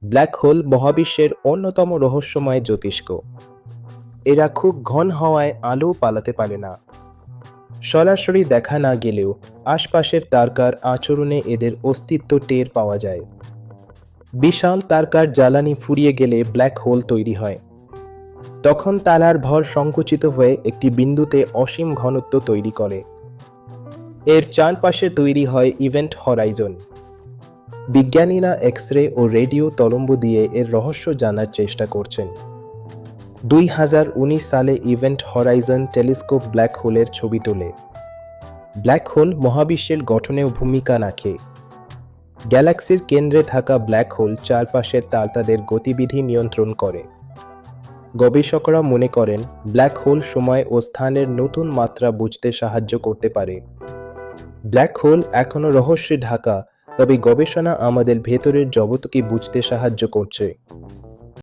Black hole মহাবিশ্বের অন্যতম রহস্যময় জ্যোতিষ্ক। এরা খুব ঘন হওয়ায় আলো পালাতে পারে না। সরাসরি দেখা না গেলেও আশপাশের তারকার আচরণে এদের অস্তিত্ব টের পাওয়া যায়। বিশাল তারকার জ্বালানি ফুরিয়ে গেলে ব্ল্যাক হোল তৈরি হয়। তখন তারার ভর সংকুচিত হয়ে একটি বিন্দুতে অসীম ঘনত্ব তৈরি করে। এর চারপাশে তৈরি হয় ইভেন্ট হরাইজন। বিজ্ঞানীরা এক্স-রে ও রেডিও তরঙ্গ দিয়ে এর রহস্য জানার চেষ্টা করছেন। 2019 সালে ইভেন্ট হরাইজন টেলিস্কোপ ব্ল্যাক হোলের ছবি তোলে। ব্ল্যাক হোল মহাবিশ্বের গঠনেও ভূমিকা রাখে। গ্যালাক্সির কেন্দ্রে থাকা ব্ল্যাক হোল চারপাশের তারকাদের গতিবিধি নিয়ন্ত্রণ করে। গবেষকরা মনে করেন ব্ল্যাক হোল সময় ও স্থানের নতুন মাত্রা বুঝতে সাহায্য করতে পারে। ব্ল্যাক হোল এখনও রহস্যে ঢাকা, তবে গবেষণা আমাদের ভেতরের জগৎকে বুঝতে সাহায্য করছে।